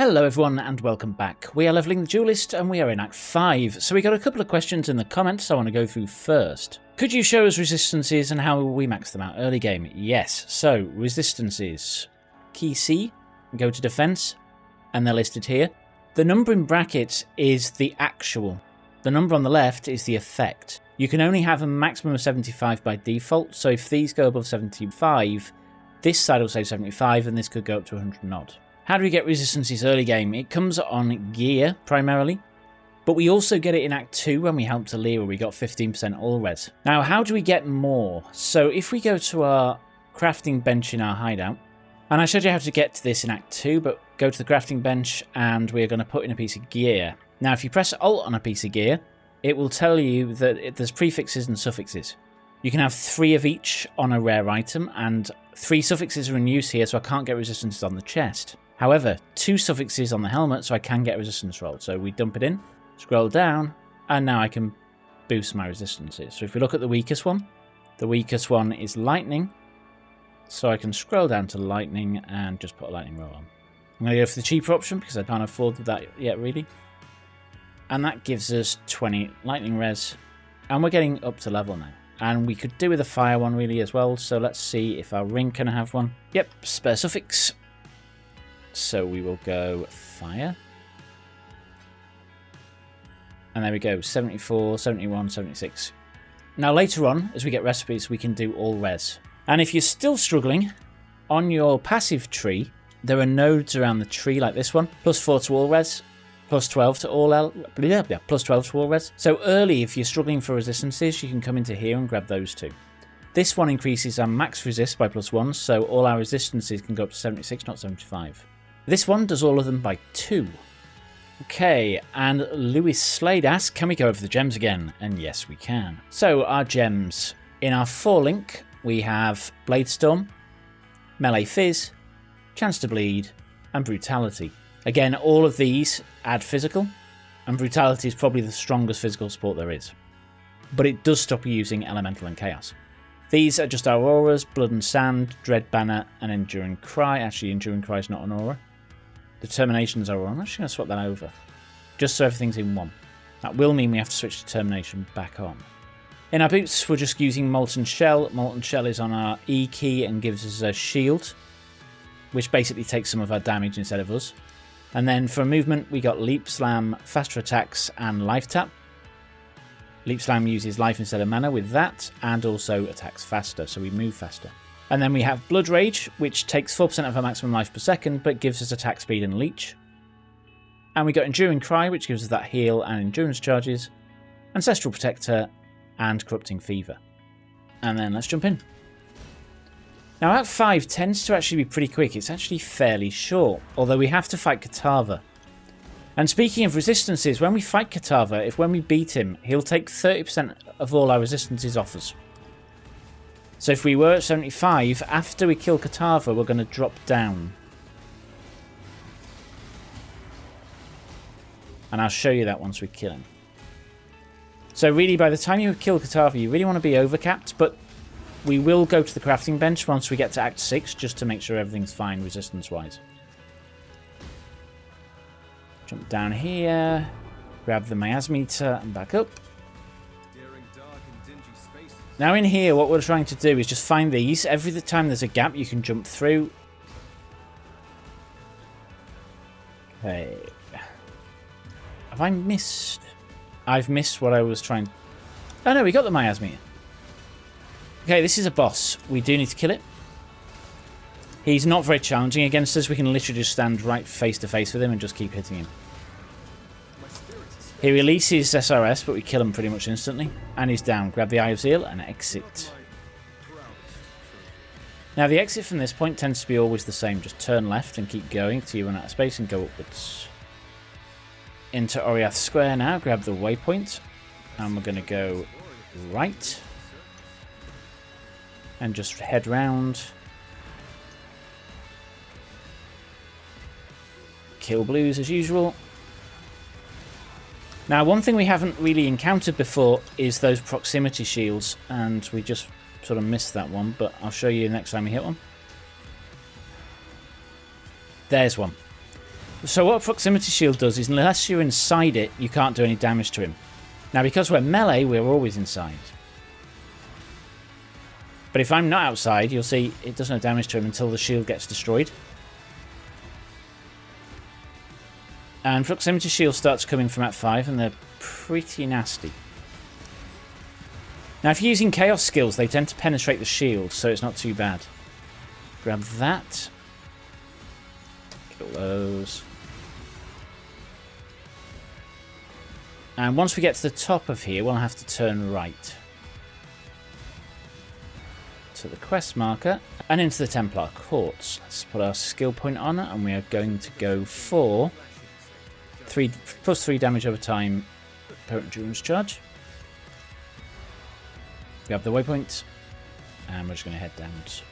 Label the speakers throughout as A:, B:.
A: Hello everyone and welcome back. We are leveling the Duelist and we are in Act 5. So we got a couple of questions in the comments I want to go through first. Could you show us resistances and how will we max them out early game? Yes. So resistances. Key C, go to defense, and they're listed here. The number in brackets is the actual. The number on the left is the effect. You can only have a maximum of 75 by default, so if these go above 75, this side will say 75 and this could go up to 100 and odd. How do we get resistances early game? It comes on gear, primarily. But we also get it in Act 2 when we helped Aaliyah, where we got 15% all res. Now, how do we get more? So if we go to our crafting bench in our hideout, and I showed you how to get to this in Act 2, but go to the crafting bench and we're going to put in a piece of gear. Now, if you press Alt on a piece of gear, it will tell you that there's prefixes and suffixes. You can have 3 of each on a rare item, and 3 suffixes are in use here, so I can't get resistances on the chest. However, 2 suffixes on the helmet, so I can get resistance rolled. So we dump it in, scroll down, and now I can boost my resistances. So if we look at the weakest one is lightning. So I can scroll down to lightning and just put a lightning roll on. I'm going to go for the cheaper option because I can't afford that yet, really. And that gives us 20 lightning res. And we're getting up to level now. And we could do with a fire one really as well. So let's see if our ring can have one. Yep, spare suffix. So we will go fire. And there we go, 74, 71, 76. Now later on, as we get recipes, we can do all res. And if you're still struggling, on your passive tree, there are nodes around the tree like this one. +4 to all res, +12 to all +12 to all res. So early, if you're struggling for resistances, you can come into here and grab those two. This one increases our max resist by +1, so all our resistances can go up to 76, not 75. This one does all of them by 2. Okay, and Lewis Slade asks, can we go over the gems again? And yes, we can. So our gems. In our 4 link, we have Blade Storm, Melee Fizz, Chance to Bleed, and Brutality. Again, all of these add physical, and Brutality is probably the strongest physical support there is. But it does stop you using Elemental and Chaos. These are just our auras, Blood and Sand, Dread Banner, and Enduring Cry. Actually, Enduring Cry is not an aura. Determination's our aura. I'm actually going to swap that over, just so everything's in one. That will mean we have to switch Determination back on. In our boots, we're just using Molten Shell. Molten Shell is on our E key and gives us a shield, which basically takes some of our damage instead of us. And then for movement, we got Leap Slam, Faster Attacks, and Life Tap. Leap Slam uses life instead of mana with that, and also attacks faster, so we move faster. And then we have Blood Rage, which takes 4% of our maximum life per second, but gives us attack speed and leech. And we got Enduring Cry, which gives us that heal and endurance charges, Ancestral Protector, and Corrupting Fever. And then let's jump in. Now Act 5 tends to actually be pretty quick. It's actually fairly short, although we have to fight Kitava. And speaking of resistances, when we fight Kitava, when we beat him, he'll take 30% of all our resistances off us. So if we were at 75, after we kill Kitava, we're going to drop down. And I'll show you that once we kill him. So really, by the time you kill Kitava, you really want to be overcapped, but we will go to the crafting bench once we get to Act 6, just to make sure everything's fine resistance-wise. Jump down here, grab the miasmeter and back up. Now in here, what we're trying to do is just find these. Every time there's a gap, you can jump through. Okay. Have I missed? I've missed what I was trying. Oh no, we got the miasmeter. Okay, this is a boss. We do need to kill it. He's not very challenging against us. We can literally just stand right face to face with him and just keep hitting him. He releases SRS, but we kill him pretty much instantly. And he's down. Grab the Eye of Zeal and exit. Now, the exit from this point tends to be always the same. Just turn left and keep going until you run out of space and go upwards. Into Oriath Square now. Grab the waypoint. And we're going to go right. And just head round. Kill blues as usual. Now, one thing we haven't really encountered before is those proximity shields, and we just sort of missed that one, but I'll show you next time we hit one. There's one. So what proximity shield does is unless you're inside it, you can't do any damage to him. Now because we're melee, we're always inside. But if I'm not outside, you'll see it does no damage to him until the shield gets destroyed. And proximity shield starts coming from at 5 and they're pretty nasty. Now if you're using chaos skills, they tend to penetrate the shield, so it's not too bad. Grab that. Kill those. And once we get to the top of here, we'll have to turn right. To the quest marker and into the Templar Courts. Let's put our skill point on it and we are going to go for +3 damage over time, current endurance charge. We have the waypoint and we're just going to head downwards.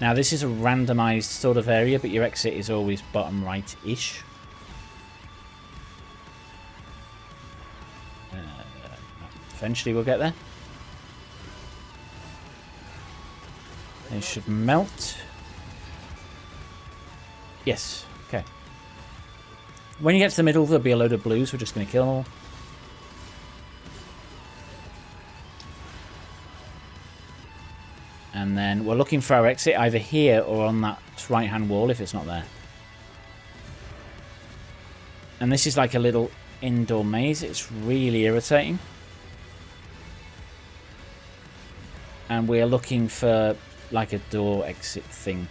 A: Now this is a randomized sort of area, but your exit is always bottom right-ish. Eventually we'll get there. They should melt. Yes, okay. When you get to the middle, there'll be a load of blues. We're just going to kill them all. And then we're looking for our exit either here or on that right-hand wall if it's not there. And this is like a little indoor maze. It's really irritating. And we're looking for like a door exit thing.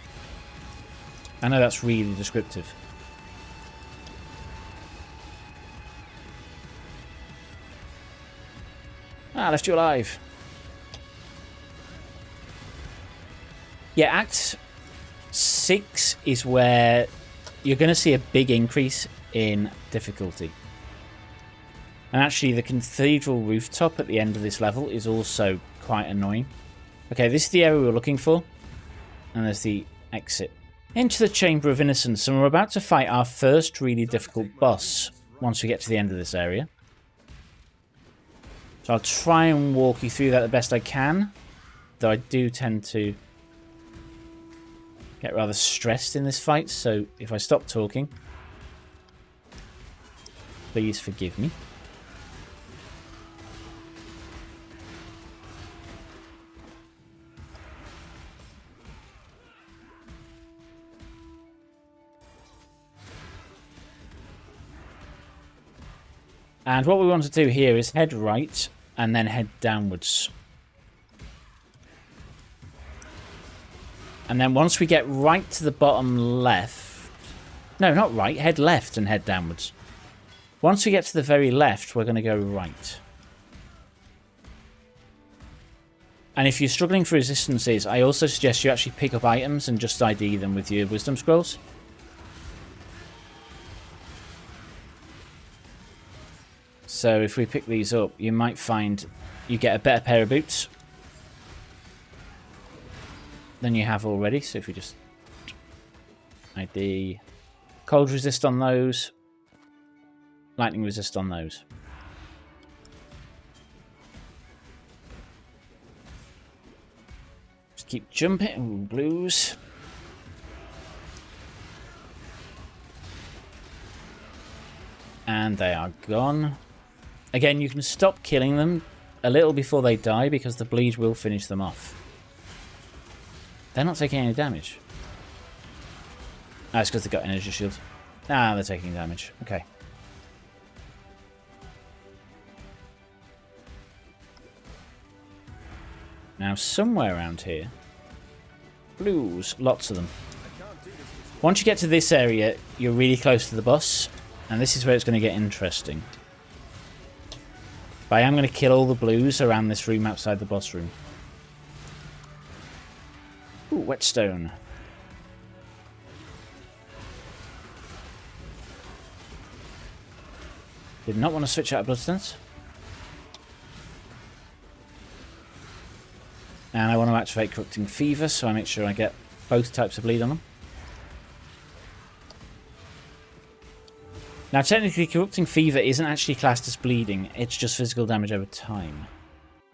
A: I know that's really descriptive. Ah, left you alive. Yeah, Act 6 is where you're going to see a big increase in difficulty. And actually the cathedral rooftop at the end of this level is also quite annoying. Okay, this is the area we're looking for. And there's the exit. Into the Chamber of Innocence, and we're about to fight our first really difficult boss once we get to the end of this area. So I'll try and walk you through that the best I can, though I do tend to get rather stressed in this fight, so if I stop talking, please forgive me. And what we want to do here is head right and then head downwards. And then once we get right to the bottom left... No, not right. Head left and head downwards. Once we get to the very left, we're going to go right. And if you're struggling for resistances, I also suggest you actually pick up items and just ID them with your wisdom scrolls. So if we pick these up, you might find you get a better pair of boots than you have already. So if we just ID cold resist on those, lightning resist on those. Just keep jumping. Ooh, blues. And they are gone. Again, you can stop killing them a little before they die because the bleed will finish them off. They're not taking any damage. That's because they've got energy shields. Ah, they're taking damage. Okay. Now, somewhere around here... Blues. Lots of them. Once you get to this area, you're really close to the boss. And this is where it's going to get interesting. But I am going to kill all the blues around this room outside the boss room. Ooh, whetstone. Did not want to switch out of bloodstones. And I want to activate corrupting fever, so I make sure I get both types of bleed on them. Now, technically, corrupting fever isn't actually classed as bleeding. It's just physical damage over time.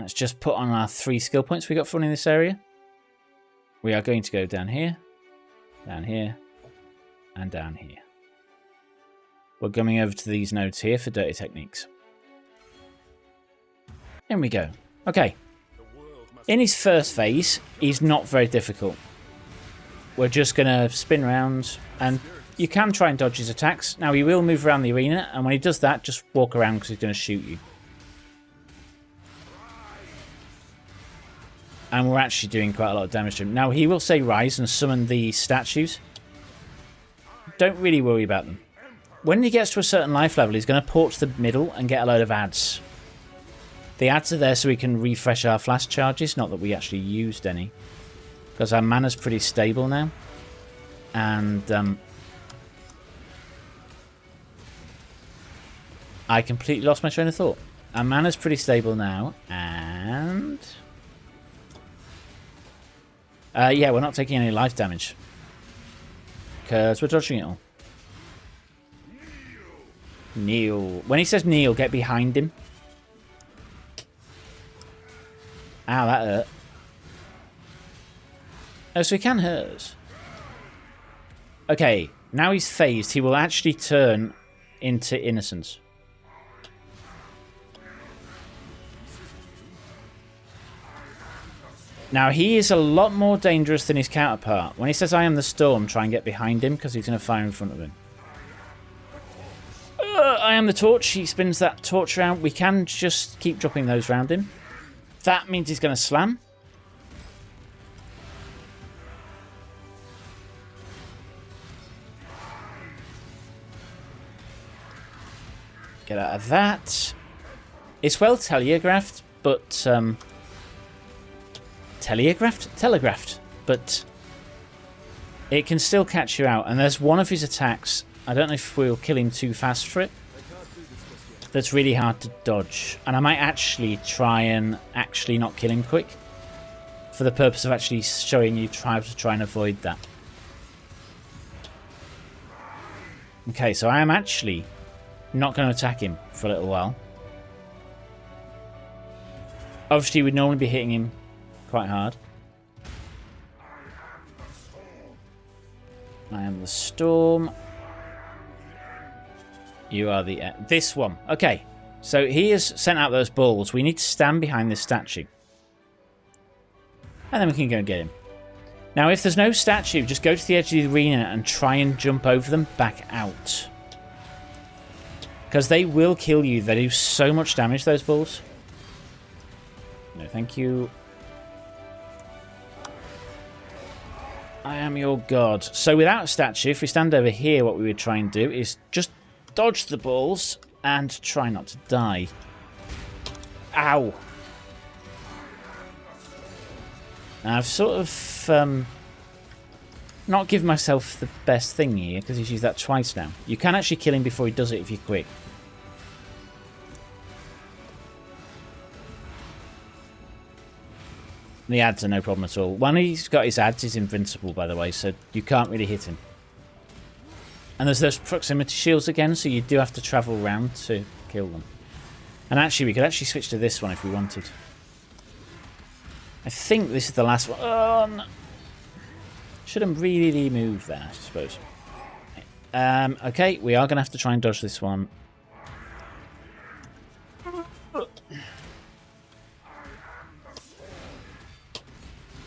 A: Let's just put on our 3 skill points we got for running this area. We are going to go down here. Down here. And down here. We're coming over to these nodes here for dirty techniques. In we go. Okay. In his first phase, he's not very difficult. We're just going to spin around, and you can try and dodge his attacks. Now, he will move around the arena, and when he does that, just walk around because he's going to shoot you. And we're actually doing quite a lot of damage to him. Now, he will say rise and summon the statues. Don't really worry about them. When he gets to a certain life level, he's going to port to the middle and get a load of ads. The ads are there so we can refresh our flash charges. Not that we actually used any. Because our mana's pretty stable now. And I completely lost my train of thought. Our mana's pretty stable now. And yeah, we're not taking any life damage. Because we're dodging it all. Kneel. When he says kneel, get behind him. Ow, that hurt. Oh, so he can hurt us. Okay, now he's phased. He will actually turn into innocence. Now, he is a lot more dangerous than his counterpart. When he says, I am the storm, try and get behind him because he's going to fire in front of him. I am the torch. He spins that torch around. We can just keep dropping those around him. That means he's going to slam. Get out of that. It's well telegraphed, but telegraphed, but it can still catch you out. And there's one of his attacks. I don't know if we'll kill him too fast for it. That's really hard to dodge. And I might actually try and not kill him quick. For the purpose of actually showing you how to try and avoid that. Okay, so I am actually not going to attack him for a little while. Obviously, we'd normally be hitting him quite hard. I am the storm. You are the... this one. Okay. So he has sent out those balls. We need to stand behind this statue. And then we can go and get him. Now, if there's no statue, just go to the edge of the arena and try and jump over them back out. Because they will kill you. They do so much damage, those balls. No, thank you. I am your god. So without a statue, if we stand over here, what we would try and do is just dodge the balls and try not to die. Ow. Now, I've sort of not given myself the best thing here because he's used that twice now. You can actually kill him before he does it if you're quick. The ads are no problem at all. When he's got his ads, he's invincible, by the way, so you can't really hit him. And there's those proximity shields again, so you do have to travel around to kill them. And actually, we could actually switch to this one if we wanted. I think this is the last one. Oh, no. Shouldn't really move there, I suppose. Okay, we are going to have to try and dodge this one.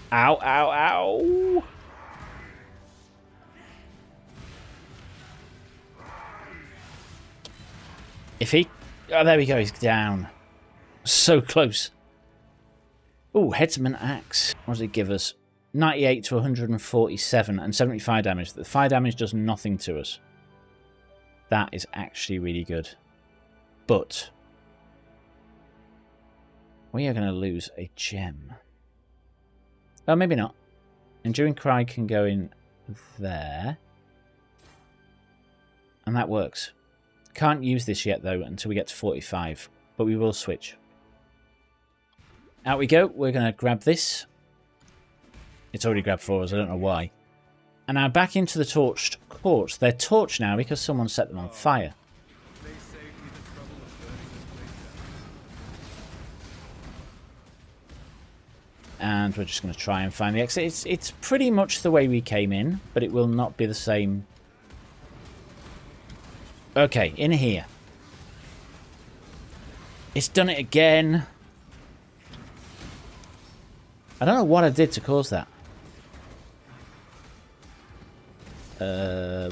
A: Ow, ow, ow. If he... oh, there we go. He's down. So close. Oh, Headsman Axe. What does it give us? 98 to 147 and 75 damage. The fire damage does nothing to us. That is actually really good. But we are going to lose a gem. Oh, maybe not. Enduring Cry can go in there. And that works. Can't use this yet, though, until we get to 45. But we will switch. Out we go. We're going to grab this. It's already grabbed for us. I don't know why. And now back into the torched courts. They're torched now because someone set them on fire. And we're just going to try and find the exit. It's pretty much the way we came in, but it will not be the same. Okay, in here. It's done it again. I don't know what I did to cause that. That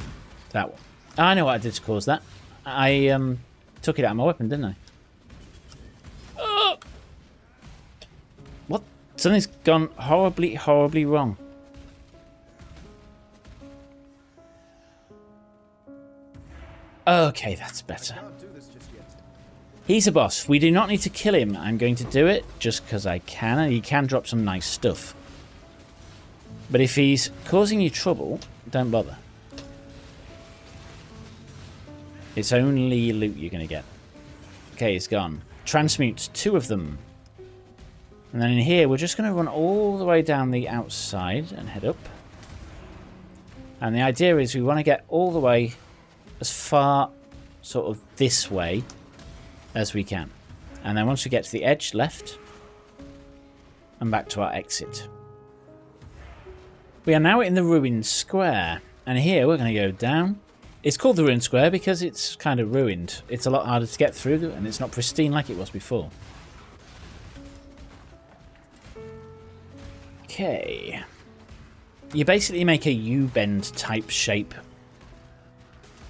A: one. I know what I did to cause that. I took it out of my weapon, didn't I? What? Something's gone horribly, horribly wrong. Okay, that's better. He's a boss. We do not need to kill him. I'm going to do it just because I can, and he can drop some nice stuff. But if he's causing you trouble, don't bother. It's only loot you're going to get. Okay, he's gone. Transmute 2 of them. And then in here, we're just going to run all the way down the outside and head up. And the idea is we want to get all the way as far sort of this way as we can. And then once we get to the edge, left, and back to our exit. We are now in the ruined square. And here we're going to go down. It's called the ruined square because it's kind of ruined. It's a lot harder to get through and it's not pristine like it was before. Okay. You basically make a U-bend type shape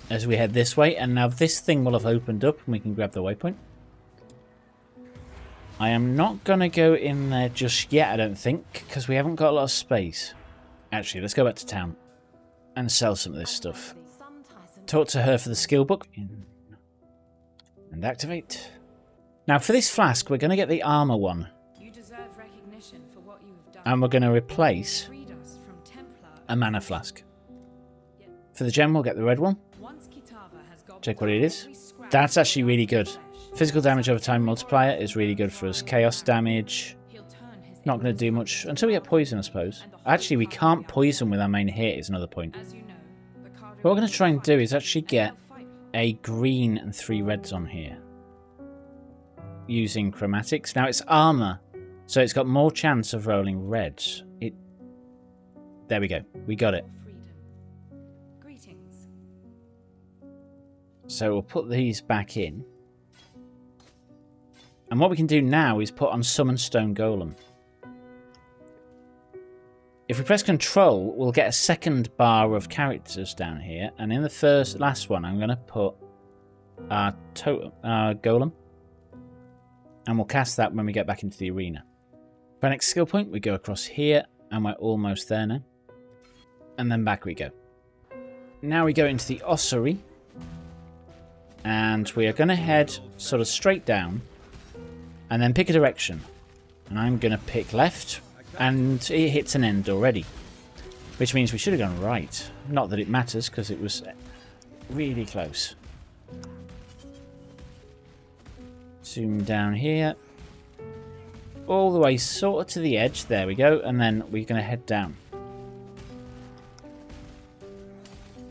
A: as we head this way, and now this thing will have opened up and we can grab the waypoint. I am not going to go in there just yet, I don't think, because we haven't got a lot of space. Actually, let's go back to town and sell some of this stuff. Talk to her for the skill book and activate. Now for this flask, we're going to get the armor one.
B: You deserve recognition for what you have done.
A: And we're going to replace a mana flask. For the gem, we'll get the red one. Check what it is. That's actually really good. Physical damage over time multiplier is really good for us. Chaos damage, not going to do much until we get poison, I suppose. Actually, we can't poison with our main hit is another point. What we're going to try and do is actually get a green and 3 reds on here. Using chromatics. Now it's armor, so it's got more chance of rolling reds. There we go. We got it. So we'll put these back in. And what we can do now is put on Summon Stone Golem. If we press Control, we'll get a second bar of characters down here. And in the last one, I'm going to put our Golem. And we'll cast that when we get back into the arena. For our next skill point, we go across here. And we're almost there now. And then back we go. Now we go into the ossuary. And we are going to head sort of straight down. And then pick a direction. And I'm going to pick left. And it hits an end already. Which means we should have gone right. Not that it matters, because it was really close. Zoom down here. All the way sort of to the edge. There we go. And then we're going to head down.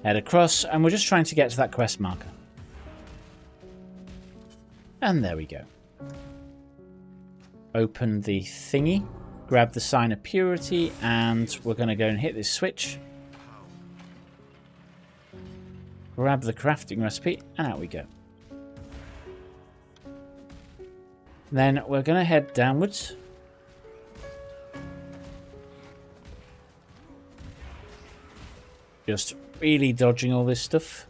A: Head across. And we're just trying to get to that quest marker. And there we go. Open the thingy. Grab the Sign of Purity. And we're going to go and hit this switch. Grab the crafting recipe. And out we go. Then we're going to head downwards. Just really dodging all this stuff.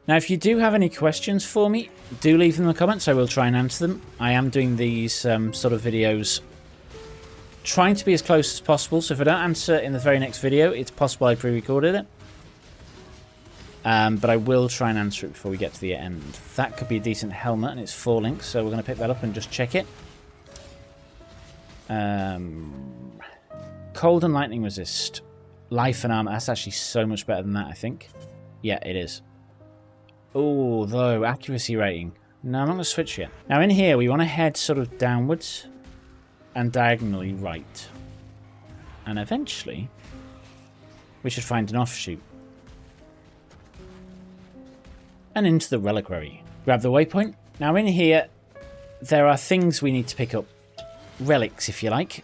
A: Now, if you do have any questions for me, do leave them in the comments. I will try and answer them. I am doing these sort of videos trying to be as close as possible. So if I don't answer in the very next video, it's possible I pre-recorded it. But I will try and answer it before we get to the end. That could be a decent helmet, and it's 4 links, so we're going to pick that up and just check it. Cold and lightning resist. Life and armor. That's actually so much better than that, I think. Yeah, it is. Oh, though, accuracy rating. No, I'm not going to switch yet. Now, in here, we want to head sort of downwards and diagonally right. And eventually, we should find an offshoot. And into the reliquary. Grab the waypoint. Now, in here, there are things we need to pick up relics, if you like.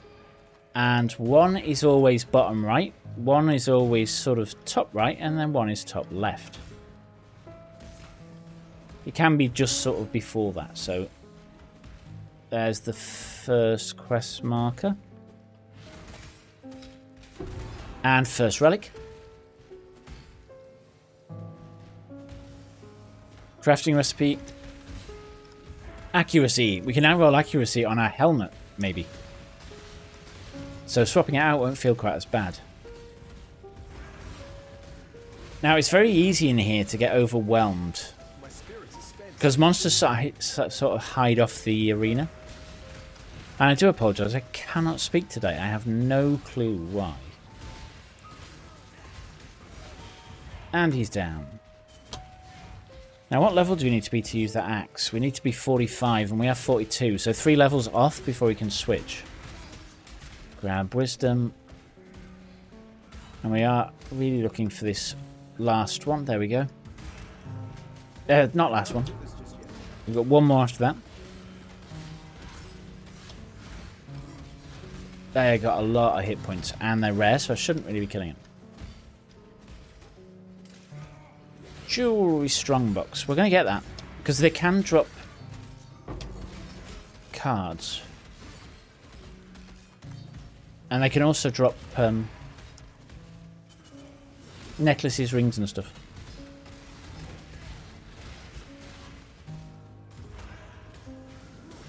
A: And one is always bottom right, one is always sort of top right, and then one is top left. It can be just sort of before that. So there's the first quest marker. And first relic. Crafting recipe. Accuracy. We can now roll accuracy on our helmet, maybe. So swapping it out won't feel quite as bad. Now, it's very easy in here to get overwhelmed, because monsters sort of hide off the arena. And I do apologise, I cannot speak today. I have no clue why. And he's down. Now, what level do we need to be to use that axe? We need to be 45, and we have 42, so 3 levels off before we can switch. Grab wisdom. And we are really looking for this last one. There we go. Not last one. We've got one more after that. They got a lot of hit points, and they're rare, so I shouldn't really be killing it. Jewelry strongbox. We're going to get that, because they can drop cards. And they can also drop necklaces, rings and stuff.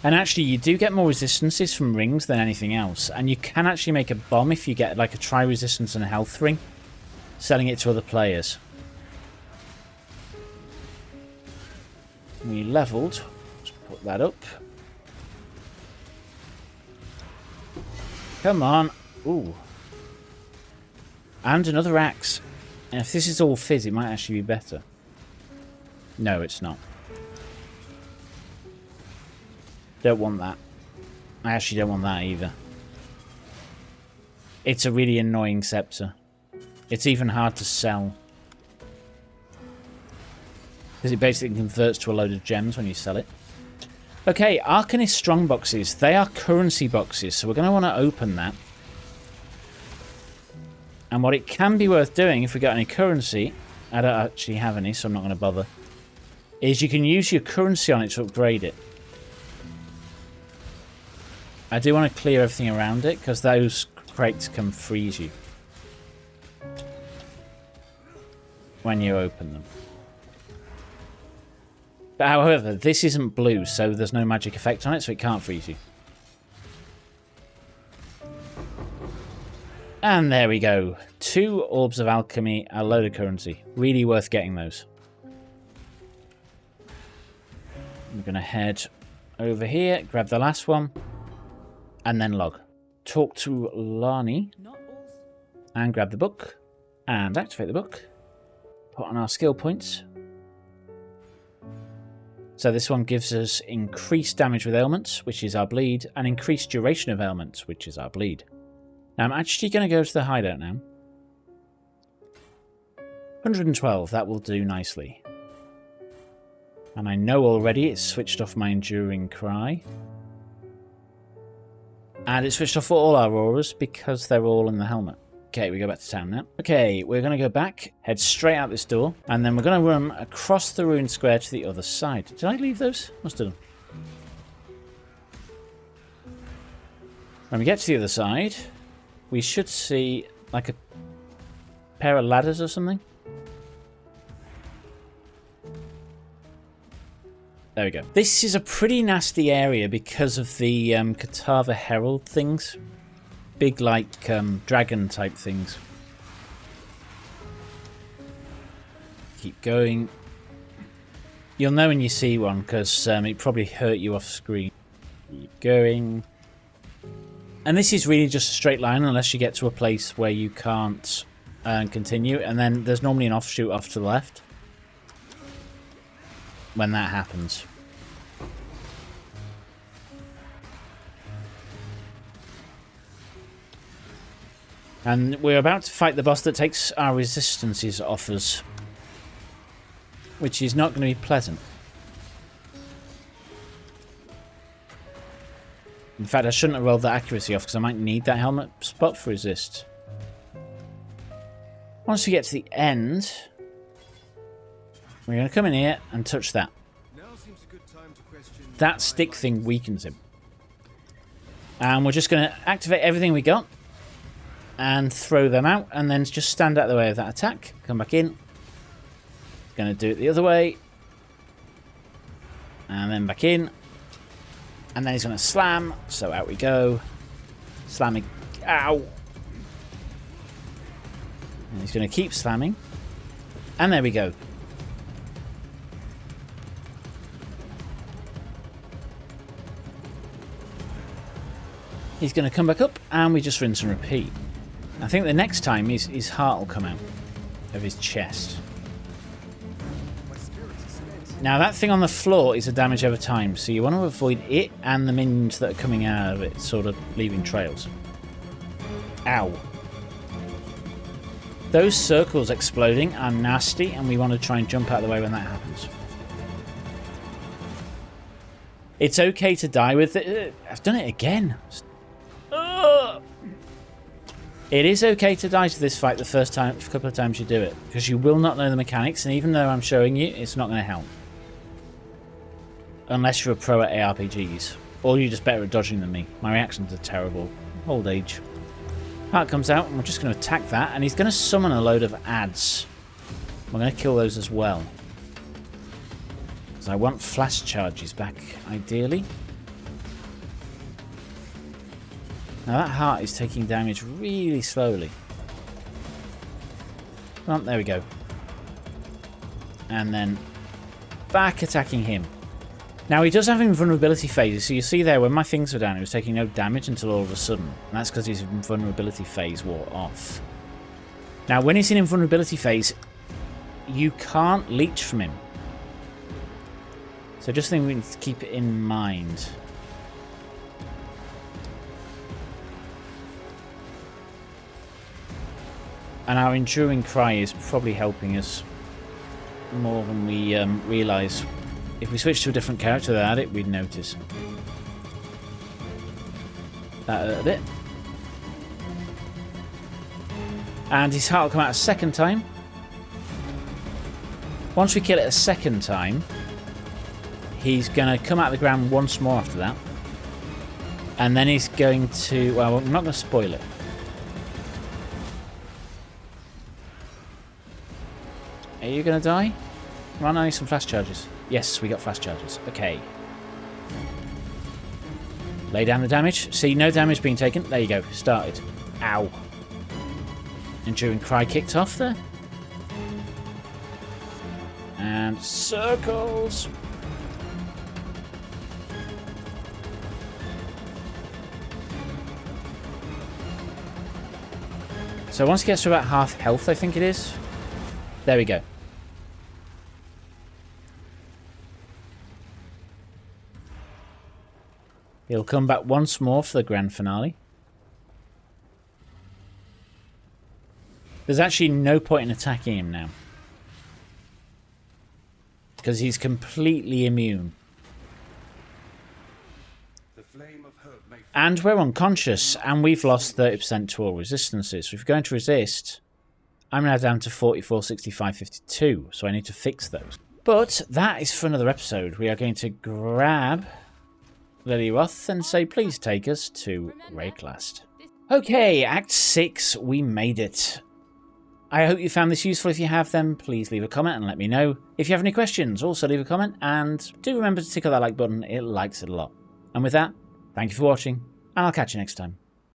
A: And actually, you do get more resistances from rings than anything else. And you can actually make a bomb if you get like a tri-resistance and a health ring, selling it to other players. We leveled. Let's put that up. Come on. Ooh. And another axe. And if this is all fizz, it might actually be better. No, it's not. Don't want that. I actually don't want that either. It's a really annoying scepter. It's even hard to sell. Because it basically converts to a load of gems when you sell it. Okay, Arcanist strongboxes. They are currency boxes, so we're going to want to open that. And what it can be worth doing if we got any currency, I don't actually have any, so I'm not going to bother, is you can use your currency on it to upgrade it. I do want to clear everything around it, because those crates can freeze you when you open them. But however, this isn't blue, so there's no magic effect on it, so it can't freeze you. And there we go. 2 orbs of alchemy, a load of currency. Really worth getting those. I'm going to head over here, grab the last one, and then log. Talk to Lani, and grab the book, and activate the book. Put on our skill points. So this one gives us increased damage with ailments, which is our bleed, and increased duration of ailments, which is our bleed. Now I'm actually going to go to the hideout now. 112, that will do nicely. And I know already it's switched off my Enduring Cry. And it's switched off all our auras because they're all in the helmet. Okay, we go back to town now. Okay, we're going to go back, head straight out this door, and then we're going to run across the ruined square to the other side. Did I leave those? Must have done. When we get to the other side, we should see like a pair of ladders or something. There we go. This is a pretty nasty area because of the Kitava Herald things. Big, like, dragon type things. Keep going. You'll know when you see one, because it probably hurt you off screen. Keep going. And this is really just a straight line, unless you get to a place where you can't continue. And then there's normally an offshoot off to the left. When that happens. And we're about to fight the boss that takes our resistances off us, which is not going to be pleasant. In fact, I shouldn't have rolled that accuracy off because I might need that helmet spot for resist. Once we get to the end, we're going to come in here and touch that. That stick thing weakens him. And we're just going to activate everything we got and throw them out, and then just stand out of the way of that attack. Come back in. Going to do it the other way. And then back in. And then he's going to slam. So out we go. Slamming. Ow! And he's going to keep slamming. And there we go. He's going to come back up, and we just rinse and repeat. I think the next time his heart will come out of his chest. Now that thing on the floor is a damage over time, so you want to avoid it and the minions that are coming out of it, sort of leaving trails. Ow. Those circles exploding are nasty, and we want to try and jump out of the way when that happens. It's okay to die with it. I've done it again. It is okay to die to this fight the first couple of times you do it, because you will not know the mechanics, and even though I'm showing you, it's not going to help. Unless you're a pro at ARPGs, or you're just better at dodging than me. My reactions are terrible. Old age. Heart comes out, and we're just going to attack that, and he's going to summon a load of adds. We're going to kill those as well. Because I want flash charges back, ideally. Now that heart is taking damage really slowly. Oh, there we go. And then back attacking him. Now he does have invulnerability phases, so you see there when my things were down he was taking no damage until all of a sudden. And that's because his invulnerability phase wore off. Now when he's in invulnerability phase, you can't leech from him. So just think we need to keep it in mind. And our Enduring Cry is probably helping us more than we realise. If we switch to a different character that had it, we'd notice. That hurt a bit. And his heart will come out a second time. Once we kill it a second time, he's going to come out of the ground once more after that. And then he's going to... Well, I'm not going to spoil it. Are you going to die? Come on, I need some flash charges. Yes, we got flash charges. Okay. Lay down the damage. See, no damage being taken. There you go. Started. Ow. Enduring Cry kicked off there. And circles. So once he gets to about half health, I think it is. There we go. He'll come back once more for the grand finale. There's actually no point in attacking him now, because he's completely immune. And we're unconscious, and we've lost 30% to all resistances. So if we're going to resist, I'm now down to 44, 65, 52, so I need to fix those. But that is for another episode. We are going to grab Lillyroth and say, please take us to Rayclast. Okay, Act 6, we made it. I hope you found this useful. If you have, then please leave a comment and let me know. If you have any questions, also leave a comment, and do remember to tickle that like button, it likes it a lot. And with that, thank you for watching, and I'll catch you next time.